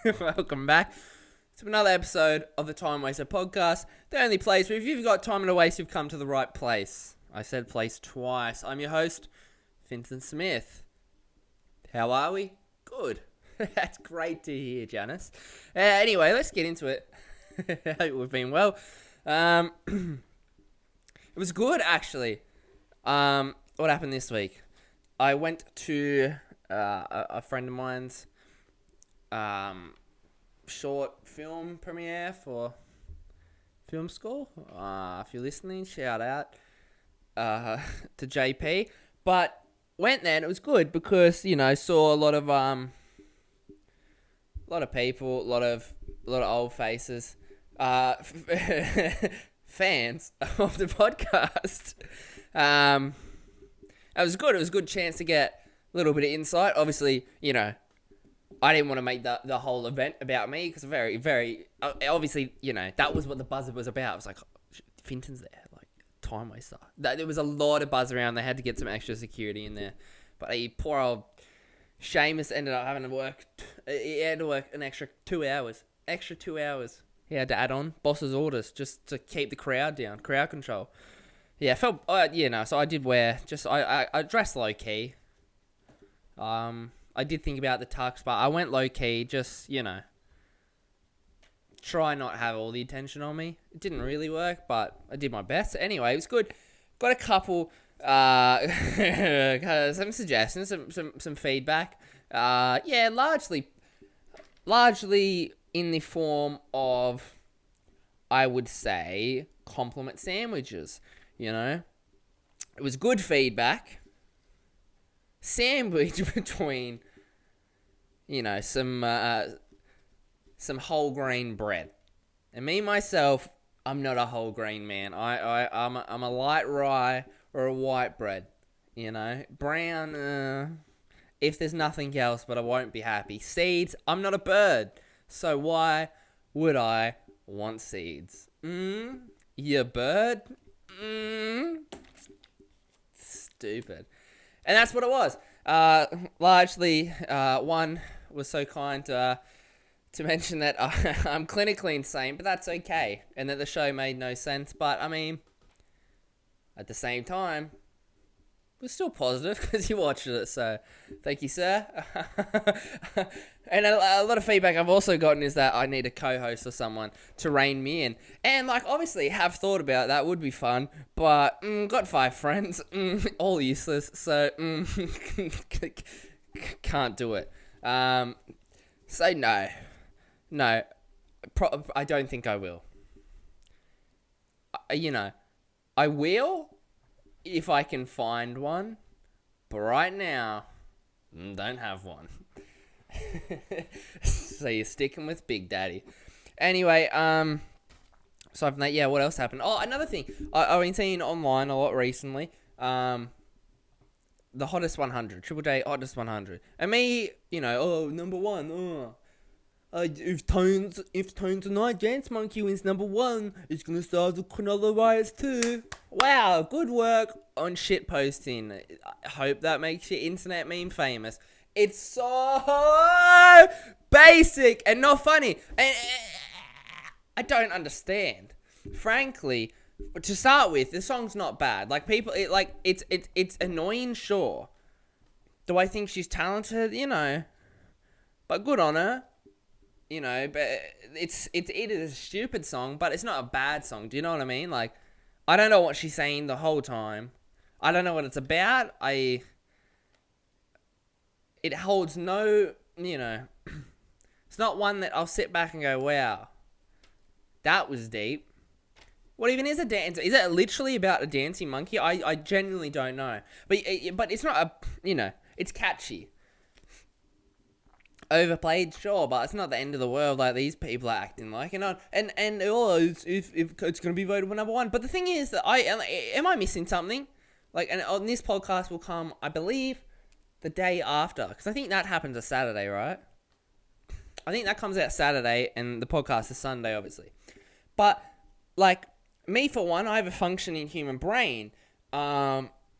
Welcome back to another episode of the Time Waster podcast, the only place where if you've got time to waste, you've come to the right place. I said place twice. I'm your host, Vincent Smith. How are we? Good. That's great to hear, Janice. Anyway, let's get into it. I hope we've been well. It was good, actually. What happened this week? I went to a friend of mine's short film premiere for film school. If you're listening, shout out to JP. But went there and it was good because, you know, saw a lot of people, a lot of old faces, fans of the podcast. It was good. It was a good chance to get a little bit of insight. Obviously, you know, I didn't want to make the whole event about me because very, obviously, you know, that was what the buzz was about. It was like, Finton's there, like, time waster. There was a lot of buzz around. They had to get some extra security in there. But poor old Seamus ended up having to work. He had to work an extra 2 hours. He had to add on boss's orders just to keep the crowd down, crowd control. Yeah, so I did wear, I dressed low-key. I did think about the tux, but I went low-key, just, you know, try not have all the attention on me. It didn't really work, but I did my best. Anyway, it was good. Got a couple, some suggestions, some feedback. Largely in the form of, I would say, compliment sandwiches. You know, it was good feedback, sandwich between, you know, some whole grain bread. And me myself, I'm not a whole grain man. I'm a light rye or a white bread. You know, brown. If there's nothing else, but I won't be happy. Seeds. I'm not a bird, so why would I want seeds? You bird. Stupid. And that's what it was. Largely, one was so kind to mention that I'm clinically insane, but that's okay. And that the show made no sense. But, I mean, at the same time, it was still positive because you watched it. So, thank you, sir. And a lot of feedback I've also gotten is that I need a co-host or someone to rein me in. And, like, obviously, have thought about that. Would be fun. But, got 5 friends. All useless. So, can't do it. So, no. No. I don't think I will. You know, I will if I can find one. But right now, don't have one. So you're sticking with Big Daddy. Anyway, aside from that, yeah, what else happened? Oh, another thing. I've been seeing online a lot recently. The hottest 100. Triple J hottest 100. And me, you know, number one. If Tones Tonight Dance Monkey wins number 1, it's gonna start the Cronulla Riots too. Wow, good work on shit posting. I hope that makes your internet meme famous. It's so basic and not funny. And I don't understand. Frankly, to start with, the song's not bad. Like, people, it's annoying, sure. Do I think she's talented? You know. But good on her. You know, but it is a stupid song, but it's not a bad song. Do you know what I mean? Like, I don't know what she's saying the whole time. I don't know what it's about. It holds no, you know, it's not one that I'll sit back and go, wow, that was deep. What even is a dance? Is it literally about a dancing monkey? I genuinely don't know. But it's not a, you know, it's catchy. Overplayed, sure, but it's not the end of the world like these people are acting like. And it's going to be voted number 1. But the thing is that am I missing something? Like, and on this podcast will come, I believe, the day after, because I think that happens a Saturday, right? I think that comes out Saturday, and the podcast is Sunday, obviously. But, like, me for one, I have a functioning human brain.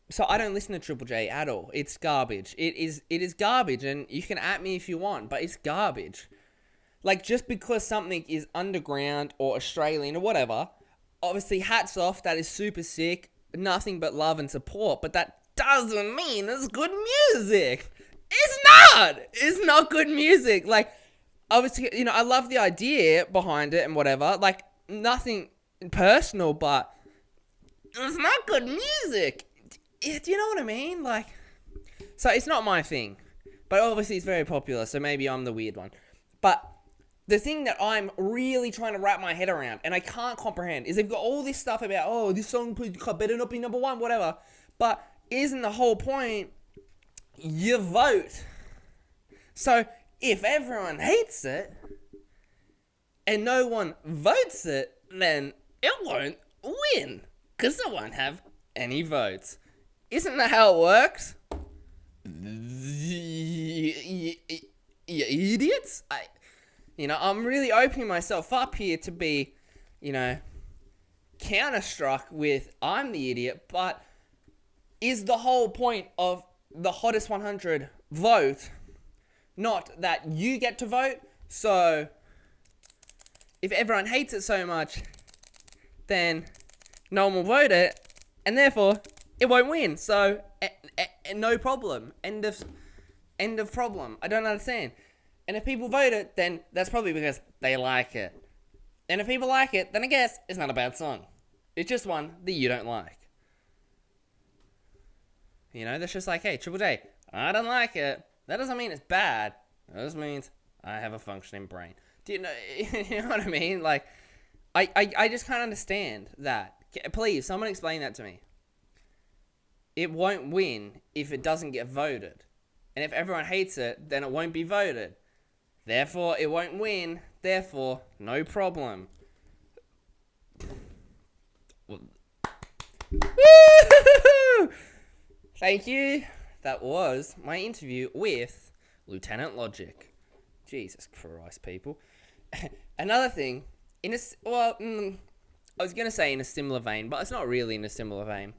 So I don't listen to Triple J at all. It's garbage. It is garbage, and you can at me if you want, but it's garbage. Like, just because something is underground or Australian or whatever, obviously, hats off, that is super sick. Nothing but love and support, but that doesn't mean it's good music. It's not! It's not good music. Like, obviously, I love the idea behind it and whatever. Like, nothing personal, but it's not good music. Do you know what I mean? Like, so it's not my thing. But obviously it's very popular, so maybe I'm the weird one. But the thing that I'm really trying to wrap my head around, and I can't comprehend, is they've got all this stuff about, oh, this song better not be number one, whatever. But isn't the whole point, you vote? So if everyone hates it, and no one votes it, then it won't win. Because it won't have any votes. Isn't that how it works? You idiots? I'm really opening myself up here to be, counterstruck with I'm the idiot, but is the whole point of the hottest 100 vote not that you get to vote? So if everyone hates it so much, then no one will vote it, and therefore it won't win. So no problem. End of problem. I don't understand. And if people vote it, then that's probably because they like it. And if people like it, then I guess it's not a bad song. It's just one that you don't like. That's just like, hey, Triple J, I don't like it. That doesn't mean it's bad. That just means I have a functioning brain. Do you know, you know what I mean? Like, I just can't understand that. Please, someone explain that to me. It won't win if it doesn't get voted. And if everyone hates it, then it won't be voted. Therefore, it won't win. Therefore, no problem. Woo-hoo-hoo! Thank you. That was my interview with Lieutenant Logic. Jesus Christ, people. Another thing, I was going to say in a similar vein, but it's not really in a similar vein.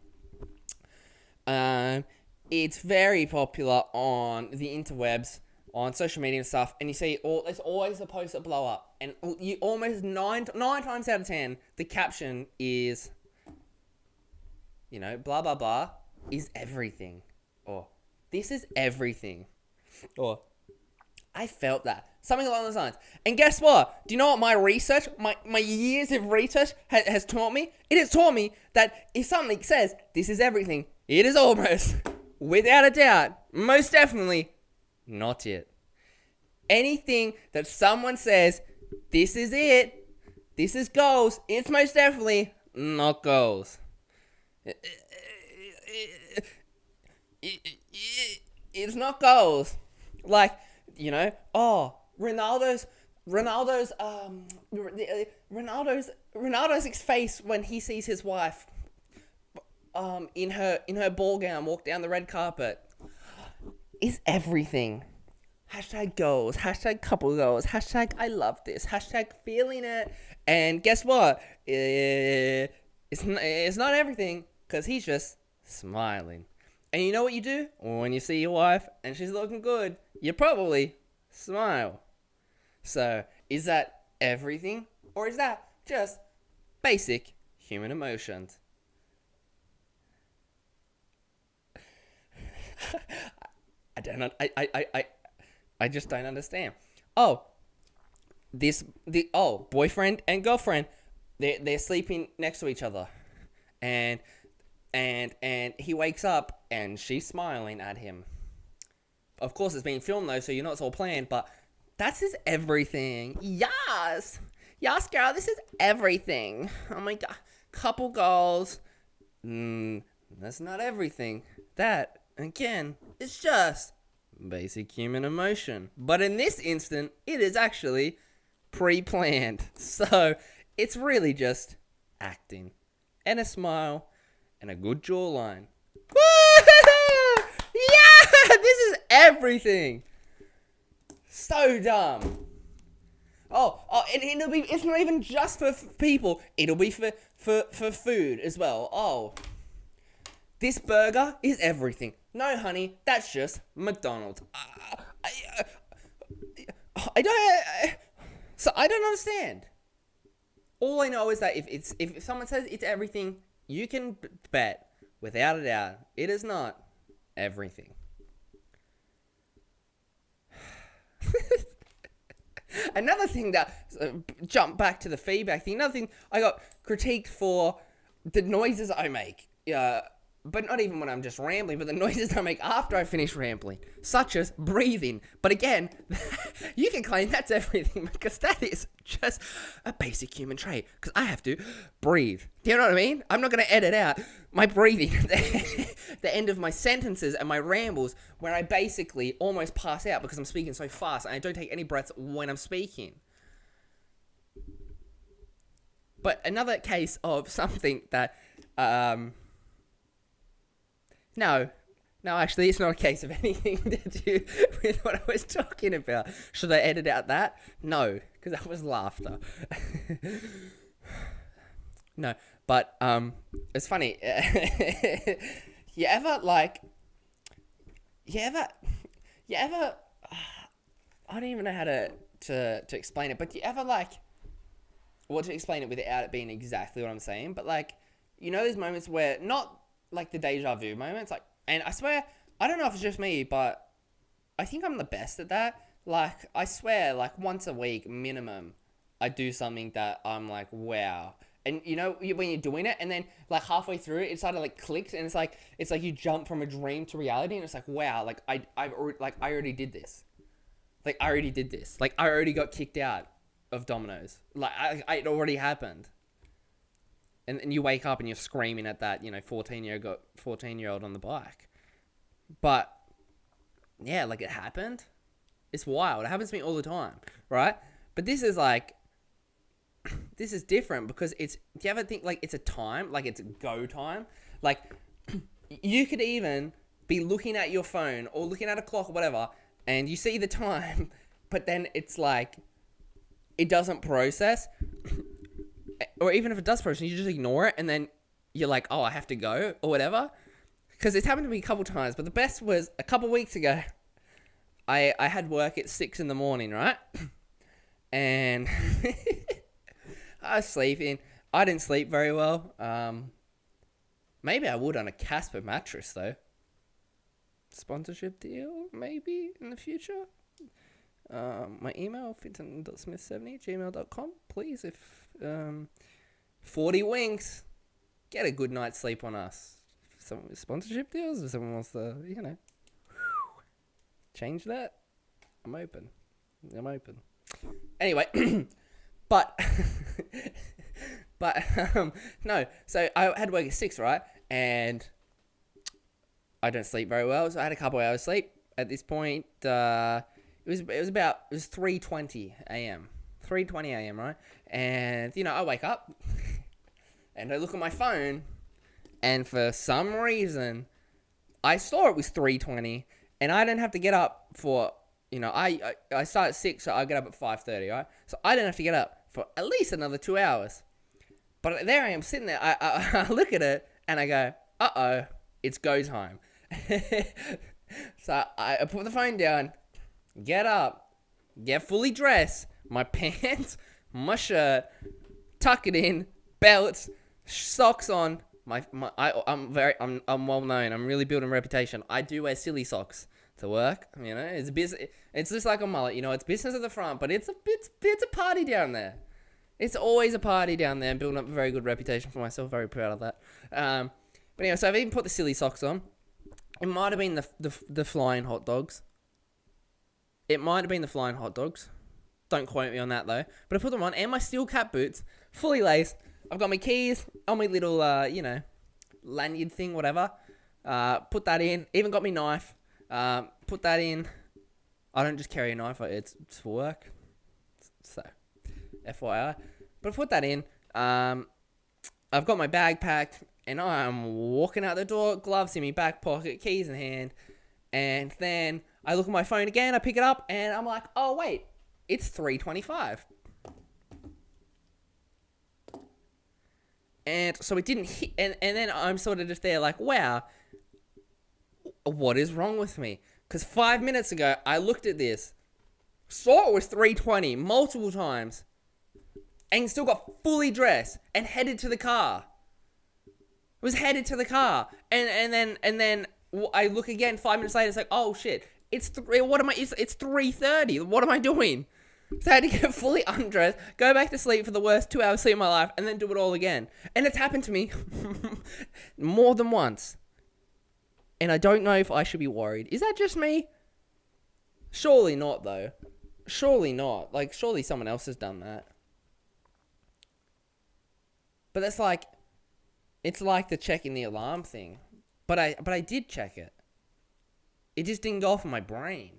It's very popular on the interwebs, on social media and stuff, and you see there's always a post that blow up, and you almost nine times out of 10, the caption is, blah blah blah is everything, or this is everything, or I felt that, something along those lines. And guess what? Do you know what my research, my years of research has taught me? It has taught me that if something says this is everything, it is almost, without a doubt, most definitely, not it. Anything that someone says, this is it, this is goals, it's most definitely not goals. It's not goals. Like, Ronaldo's face when he sees his wife in her ball gown walk down the red carpet is everything. Hashtag goals, hashtag couple goals, hashtag I love this, hashtag feeling it. And guess what? It's not everything, because he's just smiling. And you know what you do when you see your wife and she's looking good? You probably smile. So, is that everything? Or is that just basic human emotions? I just don't understand. Boyfriend and girlfriend, they're sleeping next to each other, and he wakes up and she's smiling at him. Of course, it's being filmed though, so you know it's all planned. But that's just everything. Yes, girl, this is everything. Oh my god, couple goals. That's not everything. That again, it's just basic human emotion. But in this instant, it is actually pre-planned. So it's really just acting and a smile and a good jawline. Woo! Yeah, this is everything. So dumb. And it's not even just for people. It'll be for food as well. This burger is everything. No, honey, that's just McDonald's. I don't. So I don't understand. All I know is that if someone says it's everything, you can bet without a doubt it is not everything. Another thing that jump back to the feedback thing. Another thing I got critiqued for the noises I make. But not even when I'm just rambling, but the noises I make after I finish rambling, such as breathing. But again, you can claim that's everything because that is just a basic human trait. Because I have to breathe. Do you know what I mean? I'm not going to edit out my breathing at the end of my sentences and my rambles where I basically almost pass out because I'm speaking so fast and I don't take any breaths when I'm speaking. But another case of something that... No, actually, it's not a case of anything to do with what I was talking about. Should I edit out that? No, because that was laughter. No, but it's funny. You ever I don't even know how to explain it, but you ever to explain it without it being exactly what I'm saying, but those moments where not the deja vu moments, and I swear, I don't know if it's just me, but I think I'm the best at that. I swear, once a week minimum, I do something that I'm like, wow. And when you're doing it, and then halfway through it sort of clicks, and it's like you jump from a dream to reality, and it's like, wow, I already did this. I already got kicked out of Domino's. It already happened. And you wake up and you're screaming at that, 14-year-old on the bike. But, yeah, it happened. It's wild. It happens to me all the time, right? But this is this is different because do you ever think, it's a time? It's a go time? You could even be looking at your phone or looking at a clock or whatever, and you see the time, but then it's it doesn't process. Or even if it does process, you just ignore it, and then you're like, oh, I have to go, or whatever. Because it's happened to me a couple times, but the best was a couple weeks ago, I had work at 6 a.m, right? And I was sleeping. I didn't sleep very well. Maybe I would on a Casper mattress, though. Sponsorship deal, maybe, in the future. My email, finton.smith70@gmail.com. Please, if 40 winks, get a good night's sleep on us. Some sponsorship deals, if someone wants to, change that, I'm open. Anyway, but no. So I had work at 6, right? And I don't sleep very well, so I had a couple hours sleep. At this point, it was 3:20 a.m. 3:20 a.m, right? And, I wake up and I look at my phone, and for some reason, I saw it was 3:20, and I didn't have to get up for, I start at 6, so I get up at 5:30, right? So I didn't have to get up for at least another 2 hours. But there I am sitting there, I look at it, and I go, uh-oh, it's go time. So I put the phone down, get up, get fully dressed, my pants, my shirt, tuck it in, belts, socks on. I'm well known. I'm really building a reputation. I do wear silly socks to work. It's business. It's just like a mullet. It's business at the front, but it's a party down there. It's always a party down there. I'm building up a very good reputation for myself. Very proud of that. But anyway, so I've even put the silly socks on. It might have been the flying hot dogs. Don't quote me on that, though. But I put them on, and my steel cap boots, fully laced. I've got my keys on my little, lanyard thing, whatever. Put that in. Even got my knife. Put that in. I don't just carry a knife. It's for work. So, FYI. But I put that in. I've got my bag packed, and I'm walking out the door, gloves in my back pocket, keys in hand. And then I look at my phone again, I pick it up, and I'm like, oh, wait. It's 3:25. And so it didn't hit. And then I'm sort of just there like, wow, what is wrong with me? Because 5 minutes ago, I looked at this Saw it was 3:20 multiple times. And still got fully dressed and headed to the car. Was headed to the car. And then I look again 5 minutes later. It's like, oh shit. It's 3:30. What am I doing? So I had to get fully undressed, go back to sleep for the worst 2 hours sleep of my life, and then do it all again. And it's happened to me more than once. And I don't know if I should be worried. Is that just me? Surely not, though. Surely not. Like, surely someone else has done that. But that's like, it's like the checking the alarm thing. But I did check it. It just didn't go off in my brain.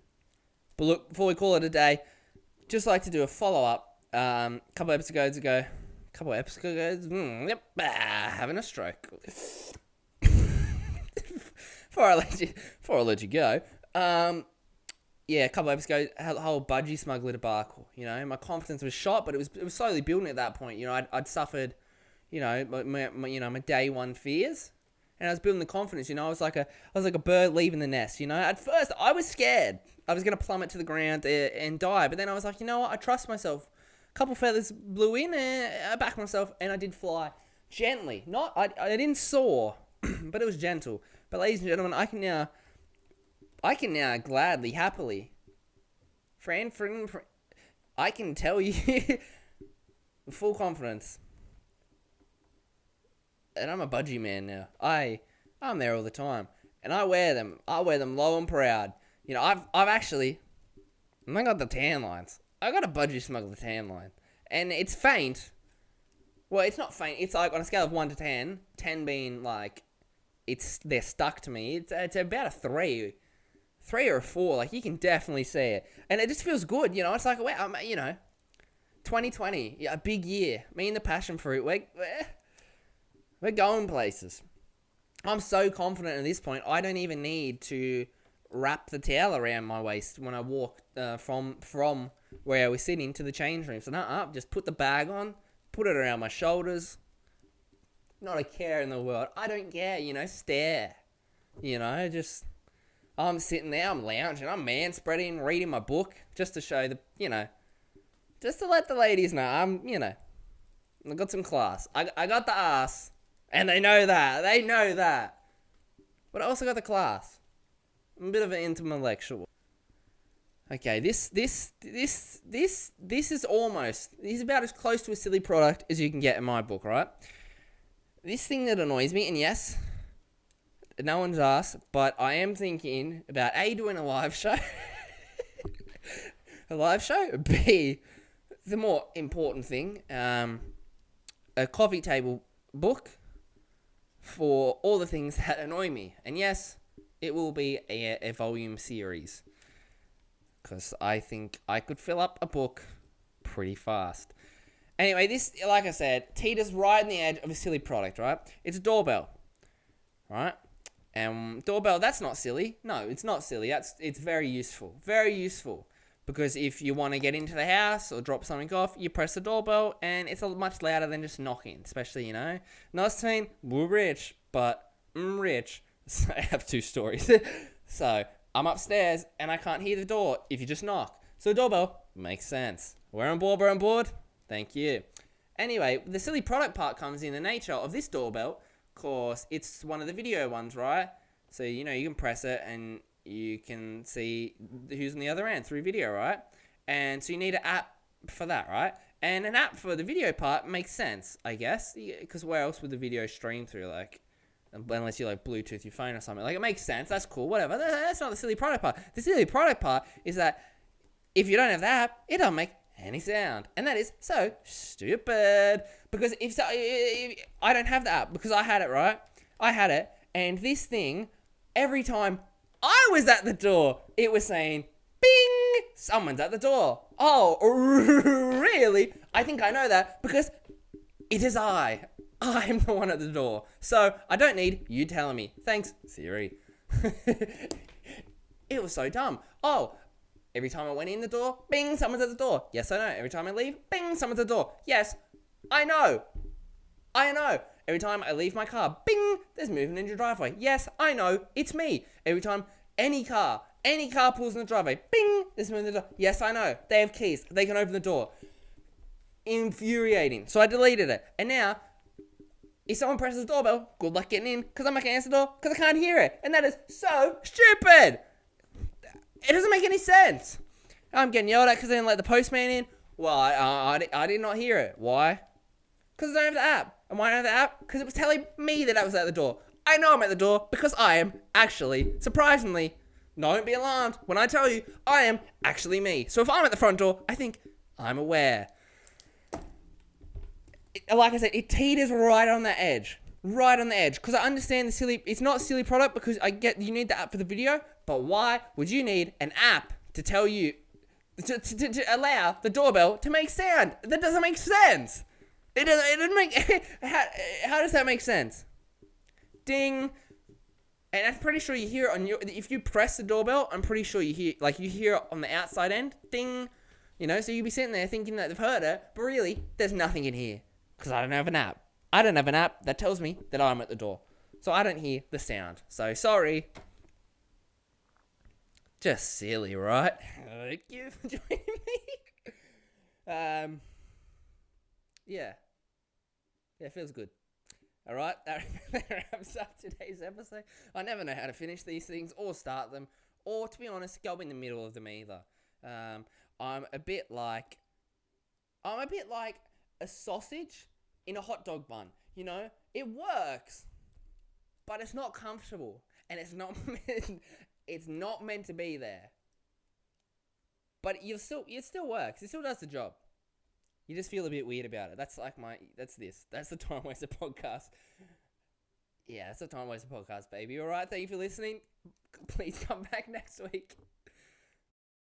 But look, before we call it a day, just like to do a follow-up. Couple episodes ago, having a stroke. Before I let you go. Yeah, a couple episodes ago, the whole budgie smuggler debacle. You know, my confidence was shot, but it was slowly building at that point. You know, I'd suffered, you know, my day one fears, and I was building the confidence. You know, I was like a bird leaving the nest. You know, at first I was scared I was gonna plummet to the ground and die, but then I was like, you know what? I trust myself. A couple feathers blew in, and I backed myself, and I did fly gently. I didn't soar, but it was gentle. But ladies and gentlemen, I can now gladly, happily, I can tell you with full confidence, and I'm a budgie man now. I'm there all the time, and I wear them low and proud. You know, I got the tan lines. I got a budgie smuggler tan line, and it's faint. Well, it's not faint. It's like on a scale of 1 to 10, 10 being like, they're stuck to me. It's about a 3 or a 4. Like, you can definitely see it, and it just feels good. You know, it's like, wow, you know, 2020, yeah, a big year. Me and the passion fruit, we're going places. I'm so confident at this point. I don't even need to wrap the towel around my waist when I walk from where I was sitting to the change room. So just put the bag on, put it around my shoulders. Not a care in the world. I don't care, you know, stare. You know, just, I'm sitting there, I'm lounging, I'm man-spreading, reading my book, just to show just to let the ladies know, I got some class. I got the ass, and they know that. But I also got the class. I'm a bit of an intellectual. Okay, this is about as close to a silly product as you can get in my book, right? This thing that annoys me, and yes, no one's asked, but I am thinking about A, doing a live show. A live show? B, the more important thing, a coffee table book for all the things that annoy me. And yes, it will be a volume series, because I think I could fill up a book pretty fast. Anyway, this, like I said, teeters right on the edge of a silly product, right? It's a doorbell, right? And doorbell, that's not silly. No, it's not silly. It's very useful. Very useful. Because if you want to get into the house or drop something off, you press the doorbell, and it's much louder than just knocking. Especially, you know, not saying we're rich, but rich. So I have 2 stories. So I'm upstairs, and I can't hear the door if you just knock. So doorbell makes sense. We're on board. Thank you. Anyway, the silly product part comes in the nature of this doorbell. Of course, it's one of the video ones, right? So, you know, you can press it, and you can see who's on the other end through video, right? And so you need an app for that, right? And an app for the video part makes sense, I guess, because where else would the video stream through, like, unless you like Bluetooth your phone or something. Like, it makes sense. That's cool. Whatever. That's not the silly product part. The silly product part is that if you don't have the app, it doesn't make any sound, and that is so stupid. Because if I don't have the app, because I had it, right? I had it, and this thing, every time I was at the door, it was saying, "Bing! Someone's at the door." Oh, really? I think I know that because it is I. I'm the one at the door. So I don't need you telling me. Thanks, Siri. It was so dumb. Oh, every time I went in the door, bing, someone's at the door. Yes, I know. Every time I leave, bing, someone's at the door. Yes, I know. Every time I leave my car, bing, there's movement in your driveway. Yes, I know. It's me. Every time any car Any car pulls in the driveway, bing, there's someone in the door. Yes, I know. They have keys. They can open the door. Infuriating. So I deleted it. And now, if someone presses the doorbell, good luck getting in, because I'm not going to answer the door, because I can't hear it. And that is so stupid. It doesn't make any sense. I'm getting yelled at because they didn't let the postman in. Well, I did not hear it. Why? Because I don't have the app. And why don't I have the app? Because it was telling me that I was at the door. I know I'm at the door because I am actually, surprisingly, don't be alarmed when I tell you I am actually me. So if I'm at the front door, I think I'm aware. Like I said, it teeters right on the edge. Right on the edge. Because I understand it's not a silly product because I get you need the app for the video. But why would you need an app to tell you, to allow the doorbell to make sound? That doesn't make sense. It doesn't make, how does that make sense? Ding. And I'm pretty sure you hear it on if you press the doorbell, I'm pretty sure you hear it on the outside end. Ding. You know, so you'll be sitting there thinking that they've heard it, but really, there's nothing in here. Because I don't have an app. I don't have an app that tells me that I'm at the door. So I don't hear the sound. So, sorry. Just silly, right? Thank you for joining me. Yeah. Yeah, it feels good. Alright, that wraps up today's episode. I never know how to finish these things or start them. Or, to be honest, go in the middle of them either. I'm a bit like a sausage in a hot dog bun. You know, it works, but it's not comfortable, and it's not meant to be there. But it still works. It still does the job. You just feel a bit weird about it. That's the Time Waster podcast. Yeah, that's the Time Waster podcast, baby. All right, thank you for listening. Please come back next week.